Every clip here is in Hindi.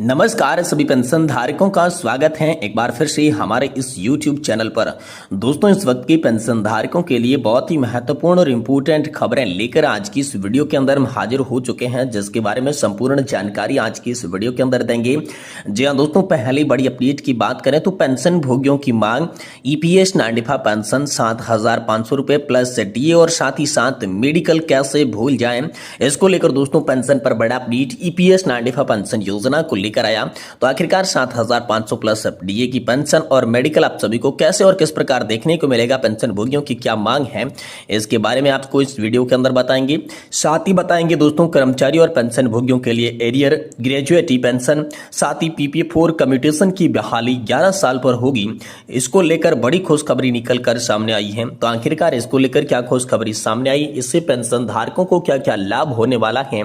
नमस्कार सभी पेंशन धारकों का स्वागत है एक बार फिर से हमारे इस YouTube चैनल पर। दोस्तों इस वक्त की पेंशन धारकों के लिए बहुत ही महत्वपूर्ण और इम्पोर्टेंट खबरें लेकर आज की इस वीडियो के अंदर हम हाजिर हो चुके हैं, जिसके बारे में संपूर्ण जानकारी आज की इस वीडियो के अंदर देंगे। जी हाँ दोस्तों, पहली बड़ी अपडेट की बात करें तो पेंशन भोगियों की मांग EPS 95 पेंशन 7,500 रुपए प्लस DA और साथ ही साथ मेडिकल कैसे भूल जाए, इसको लेकर दोस्तों पेंशन पर बड़ा अपडेट EPS 95 पेंशन योजना को लेकर आया। तो आखिरकार 7,500 प्लस DA की पेंशन और मेडिकल आप सभी को कैसे और किस प्रकार देखने को मिलेगा, पेंशन भोगियों की क्या मांग है, इसके बारे में आपको इस वीडियो के अंदर बताएंगे। साथ ही बताएंगे दोस्तों कर्मचारी और पेंशन भोगियों के लिए एरियर ग्रेजुएटी पेंशन, साथ ही PPF4 कम्यूटेशन की बहाली 11 साल पर होगी, इसको लेकर बड़ी खुशखबरी निकल कर सामने आई है। तो आखिरकार इसको लेकर क्या खुशखबरी सामने आई, इससे पेंशन धारकों को क्या क्या लाभ होने वाला है,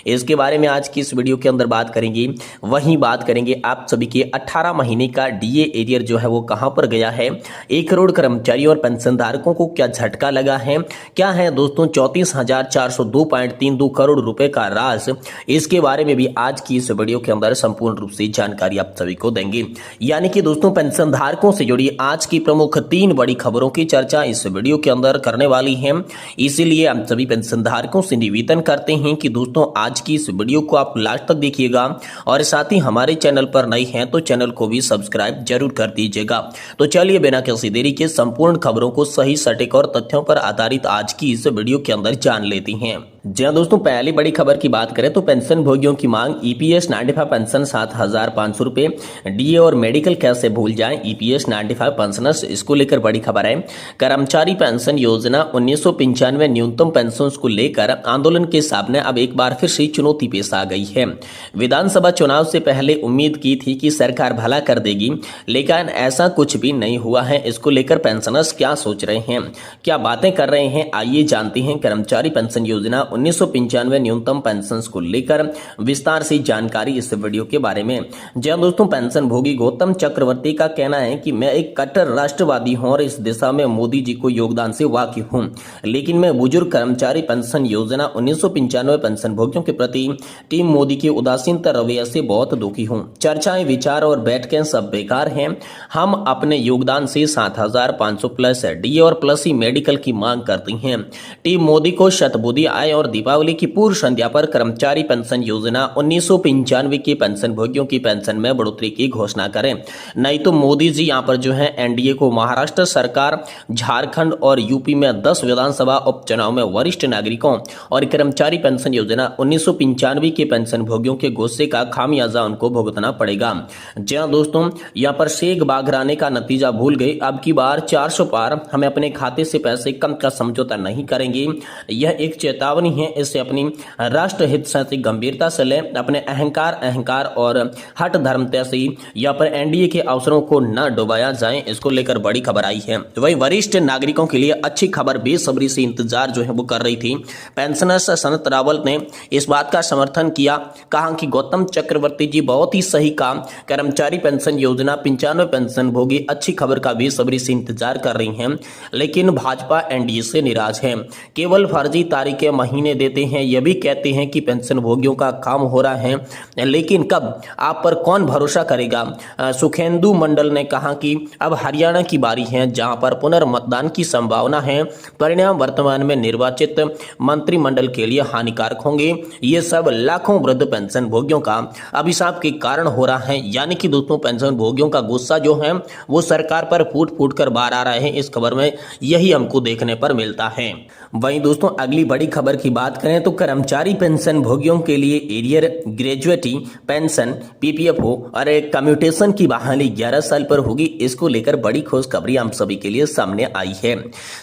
इसके बारे में आज की इस वीडियो के अंदर बात करेंगे। वहीं बात करेंगे आप सभी के 18 महीने का DA एरियर जो है वो कहां पर गया है, 1 करोड़ कर्मचारी और पेंशन धारकों को क्या झटका लगा है, क्या है दोस्तों 34,402.32 करोड़ रुपए का राज, इसके बारे में भी आज की इस वीडियो के अंदर संपूर्ण रूप से जानकारी आप सभी को देंगे। यानी कि दोस्तों पेंशन धारकों से जुड़ी आज की प्रमुख 3 बड़ी खबरों की चर्चा इस वीडियो के अंदर करने वाली है। इसीलिए हम सभी पेंशन धारकों से निवेदन करते हैं कि दोस्तों आज की इस वीडियो को आप लास्ट तक देखिएगा और साथ ही हमारे चैनल पर नए हैं तो चैनल को भी सब्सक्राइब जरूर कर दीजिएगा। तो चलिए बिना किसी देरी के संपूर्ण खबरों को सही सटीक और तथ्यों पर आधारित आज की इस वीडियो के अंदर जान लेते हैं। जी हाँ दोस्तों, पहली बड़ी खबर की बात करें तो पेंशन भोगियों की मांग EPS 95 पेंशन 7,500 रुपए, DA और मेडिकल कैसे भूल जाएं, EPS 95 पेंशनर्स, इसको लेकर बड़ी खबर है। कर्मचारी पेंशन योजना 1995 न्यूनतम पेंशन को लेकर आंदोलन के सामने अब एक बार फिर से चुनौती पेश आ गई है। विधानसभा चुनाव से पहले उम्मीद की थी कि सरकार भला कर देगी, लेकिन ऐसा कुछ भी नहीं हुआ है। इसको लेकर पेंशनर्स क्या सोच रहे हैं, क्या बातें कर रहे हैं, आइए जानते हैं कर्मचारी पेंशन योजना 1995 न्यूनतम पेंशन को लेकर विस्तार से जानकारी इस वीडियो के बारे में। जहां दोस्तों पेंशन भोगी गौतम चक्रवर्ती का कहना है कि मैं एक कट्टर राष्ट्रवादी हूं और इस दिशा में मोदी जी को योगदान से वाकिफ हूं, लेकिन मैं बुजुर्ग कर्मचारी पेंशन योजना 1995 पेंशन भोगियों के प्रति टीम मोदी के उदासीनता रवैये से बहुत दुखी हूं। चर्चाएं, विचार और बैठकें सब बेकार हैं। हम अपने योगदान से 7,500 प्लस DA और प्लस ही मेडिकल की मांग करती हैं। टीम मोदी को शतबुद्धि आए और दीपावली की पूर्व संध्या पर कर्मचारी पेंशन योजना 1995 की पेंशन भोगियों की पेंशन में बढ़ोतरी की घोषणा करें, नहीं तो मोदी जी यहाँ पर जो है NDA को महाराष्ट्र सरकार, झारखंड और यूपी में 10 विधानसभा उपचुनाव में वरिष्ठ नागरिकों और कर्मचारी पेंशन योजना 1995 के पेंशन भोगियों के गुस्से का खामियाजा उनको भुगतना पड़ेगा। जी हाँ दोस्तों, यहाँ पर शेख बाघराने का नतीजा भूल गए, अब की बार 400 पार, हमें अपने खाते से पैसे कम का समझौता नहीं करेंगे। यह एक चेतावनी है, इससे अपनी राष्ट्र हित से गंभीरता से लें, अपने अहंकार और हट धर्मता से यहाँ पर NDA के अवसरों को न डुबाया जाए, इसको लेकर बड़ी खबर आई है। वही वरिष्ठ नागरिकों के लिए अच्छी खबर बेसब्री से इंतजार जो है वो कर रही थी। पेंशनर्स सनत रावल ने इस बात का समर्थन किया, कहा कि गौतम चक्रवर्ती जी बहुत ही सही काम, कर्मचारी पेंशन योजना 95 पेंशन भोगी अच्छी खबर का बेसब्री से इंतजार कर रही हैं, लेकिन भाजपा NDA से निराश है। केवल फर्जी तारीखें महीने देते हैं, यह भी कहते हैं कि पेंशन भोगियों का काम हो रहा है, लेकिन कब, आप पर कौन भरोसा करेगा। सुखेंदु मंडल ने कहा कि अब हरियाणा की बारी है, जहां पर पुनर्मतदान की संभावना है, परिणाम वर्तमान में निर्वाचित मंत्रिमंडल के लिए हानिकारक होंगे। ये सब लाखों वृद्ध पेंशन भोगियों का अभिशाप के कारण हो रहा है। यानी कि दोस्तों पेंशन भोगियों का गुस्सा जो है वो सरकार पर फूट फूट कर बाहर आ रहा है, इस खबर में यही हमको देखने पर मिलता है। वहीं दोस्तों अगली बड़ी खबर की बात करें तो कर्मचारी पेंशन भोगियों के लिए एरियर ग्रेजुएटी पेंशन PPFO और कम्यूटेशन की बहाली 11 साल पर होगी, इसको लेकर बड़ी खुशखबरी हम सभी के लिए सामने आई है।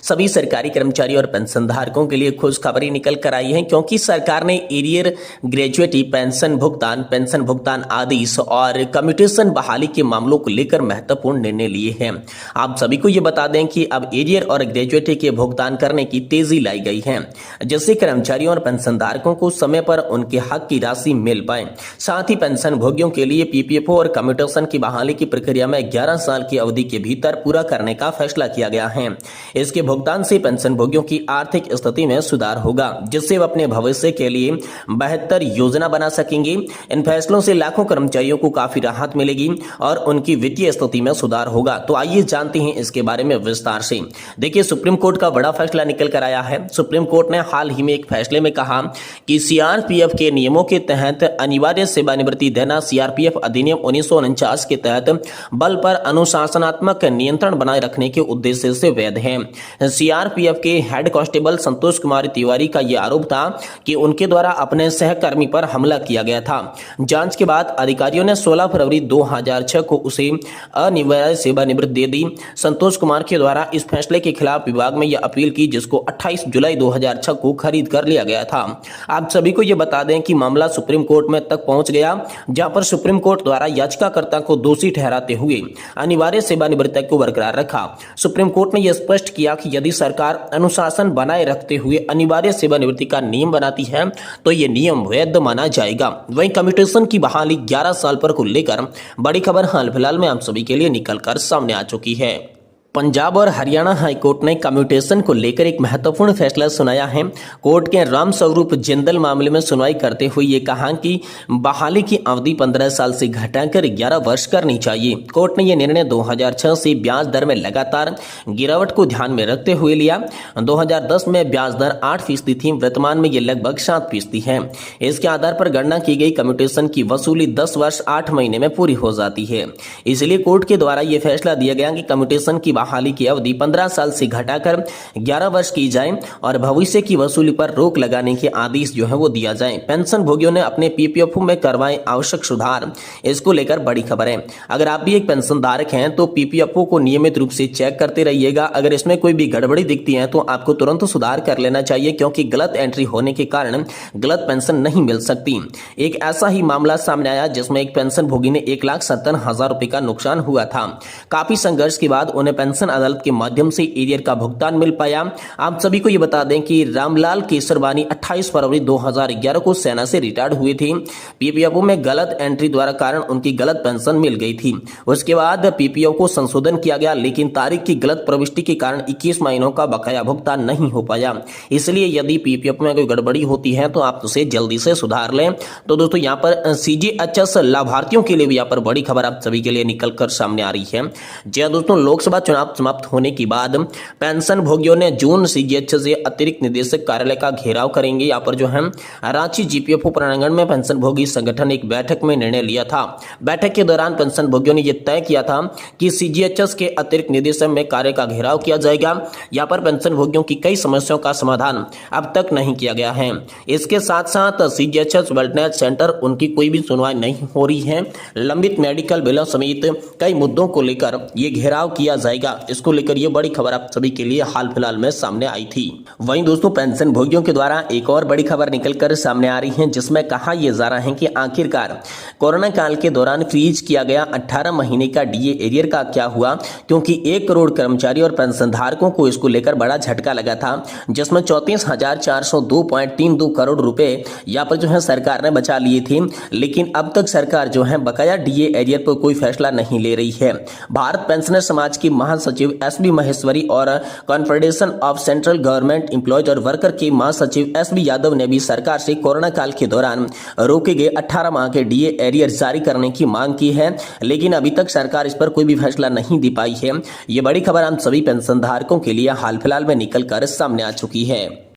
सभी सरकारी कर्मचारी और पेंशन धारकों के लिए खुशखबरी निकल कर आई है, क्योंकि सरकार ने एरियर ग्रेजुएटी पेंशन भुगतान आदेश और कम्यूटेशन बहाली के मामलों को लेकर महत्वपूर्ण निर्णय लिए हैं। आप सभी को ये बता दें कि अब एरियर और ग्रेजुएटी के भुगतान करने की तेजी लाई गई है, जिससे कर्मचारियों और पेंशनधारकों को समय पर उनके हक की राशि मिल पाए। साथ ही पेंशन भोगियों के लिए पीपीएफओ और कम्यूटेशन की बहाली की प्रक्रिया में 11 साल की अवधि के भीतर पूरा करने का फैसला किया गया है। इसके भुगतान से पेंशन भोगियों की आर्थिक स्थिति में सुधार होगा, जिससे वे अपने भविष्य के लिए बेहतर योजना बना सकेंगे। इन फैसलों से लाखों कर्मचारियों को काफी राहत मिलेगी और उनकी वित्तीय स्थिति में सुधार होगा। तो आइए जानते हैं इसके बारे में विस्तार से। देखिए, सुप्रीम कोर्ट का बड़ा फैसला निकल कर आया है। सुप्रीम कोर्ट ने हाल ही में एक फैसले में कहा कि सीआरपीएफ के नियमों के तहत अनिवार्य सेवानिवृत्ति देना सीआरपीएफ अधिनियम 1949 के तहत बल पर अनुशासनात्मक नियंत्रण बनाए रखने के उद्देश्य से वैध है। सीआरपीएफ के हेड कांस्टेबल संतोष कुमार तिवारी का यह आरोप था कि उनके द्वारा अपने सहकर्मी पर हमला किया गया था। जांच के बाद अधिकारियों ने 16 फरवरी 2006 को उसे अनिवार्य सेवानिवृत्ति दे दी। संतोष कुमार के द्वारा इस फैसले के खिलाफ विभाग में यह अपील की, जिसको 28 जुलाई 2006 को खारिज कर लिया गया था। आप सभी को यह बता दें कि मामला सुप्रीम कोर्ट में तक पहुंच गया, जहां पर सुप्रीम कोर्ट द्वारा याचिकाकर्ता को दोषी ठहराते हुए अनिवार्य सेवानिवृत्ति को बरकरार रखा। सुप्रीम कोर्ट ने यह स्पष्ट किया कि यदि सरकार अनुशासन बनाए रखते हुए अनिवार्य सेवानिवृत्ति का नियम बनाती है तो यह नियम वैध माना जाएगा। वहीं कम्यूटेशन की बहाली 11 साल पर को लेकर बड़ी खबर हाल फिलहाल में आप सभी के लिए निकलकर सामने आ चुकी है। पंजाब और हरियाणा हाईकोर्ट ने कम्यूटेशन को लेकर एक महत्वपूर्ण फैसला सुनाया है। कोर्ट के राम स्वरूप जिंदल मामले में सुनवाई करते हुए ये कहा कि बहाली की अवधि 15 साल से घटाकर 11 वर्ष करनी चाहिए। कोर्ट ने यह निर्णय 2006 से ब्याज दर में लगातार गिरावट को ध्यान में रखते हुए लिया। 2010 में ब्याज दर 8% थी, वर्तमान में यह लगभग 7% है। इसके आधार पर गणना की गई कम्यूटेशन की वसूली 10 वर्ष 8 महीने में पूरी हो जाती है। इसलिए कोर्ट के द्वारा यह फैसला दिया गया कि कम्यूटेशन की बहाली की अवधि 15 साल से घटाकर 11 वर्ष की जाए और भविष्य की वसूली पर रोक लगाने के आदेश जो है वो दिया जाए। पेंशन भोगियों ने अपने पीपीएफओ में करवाए आवश्यक सुधार, इसको लेकर बड़ी खबर है। अगर आप भी एक पेंशन धारक हैं तो पीपीएफओ को नियमित रूप से चेक करते रहिएगा। अगर इसमें कोई भी गड़बड़ी दिखती है तो आपको तुरंत सुधार कर लेना चाहिए, क्योंकि गलत एंट्री होने के कारण गलत पेंशन नहीं मिल सकती। एक ऐसा ही मामला सामने आया जिसमें एक पेंशन भोगी ने 1,70,000 रुपए का नुकसान हुआ था। काफी संघर्ष के बाद उन्हें पेंशन अदालत के माध्यम से एरियर का भुगतान मिल पाया। आप सभी को यह बता दें कि रामलाल केसरवानी 28 फरवरी 2011 को सेना से रिटायर्ड हुए थे। पीपीएफओ में गलत एंट्री द्वारा कारण उनकी गलत पेंशन मिल गई थी। उसके बाद पीपीएफओ को संशोधन किया गया, लेकिन तारीख की गलत प्रविष्टि के कारण 21 महीनों का बकाया भुगतान नहीं हो पाया। इसलिए यदि पीपीएफओ में कोई गड़बड़ी होती है तो आप उसे जल्दी से सुधार लें। तो दोस्तों, यहाँ पर सीजीएचएस लाभार्थियों के लिए भी यहाँ पर बड़ी खबर आप सभी के लिए निकलकर सामने आ रही है। जी हाँ दोस्तों, लोकसभा चुनाव समाप्त होने के बाद पेंशन भोगियों ने जून सीजीएचएस से अतिरिक्त निदेशक कार्यालय का घेराव करेंगे। यहाँ पर जो है रांची जीपीएफओ प्रांगण में पेंशन भोगी संगठन एक बैठक में निर्णय लिया था। बैठक के दौरान पेंशन भोगियों ने यह तय किया था कि सीजीएचएस के अतिरिक्त निदेशक में कार्य का घेराव किया जाएगा। यहाँ पर पेंशन भोगियों की कई समस्याओं का समाधान अब तक नहीं किया गया है। इसके साथ साथ सीजीएचएस वेलनेस सेंटर उनकी कोई भी सुनवाई नहीं हो रही है। लंबित मेडिकल बिलों समेत कई मुद्दों को लेकर यह घेराव किया जाएगा। इसको लेकर यह बड़ी खबर आप सभी के लिए हाल फिलहाल में सामने आई थी। वहीं दोस्तों, पेंशन भोगियों के द्वारा एक और बड़ी खबर निकलकर सामने आ रही है, जिसमें कहा यह जा रहा है कि आखिरकार कोरोना काल के दौरान फ्रीज किया गया 18 महीने का डीए एरियर का क्या हुआ, क्योंकि 1 करोड़ कर्मचारी और पेंशन धारकों को इसको लेकर बड़ा झटका लगा था, जिसमें 34,402.32 करोड़ रुपए यहाँ पर जो है सरकार ने बचा लिए थे। लेकिन अब तक सरकार जो है बकाया डीए एरियर पर कोई फैसला नहीं ले रही है। भारत पेंशनर समाज की महासचिव एसबी महेश्वरी और confederation of central government employees और वर्कर के महासचिव एसबी यादव ने भी सरकार से कोरोना काल के दौरान रोके गए 18 माह के डीए एरियर जारी करने की मांग की है, लेकिन अभी तक सरकार इस पर कोई भी फैसला नहीं दे पाई है। ये बड़ी खबर हम सभी पेंशन धारकों के लिए हाल फिलहाल में निकल कर सामने आ चुकी है।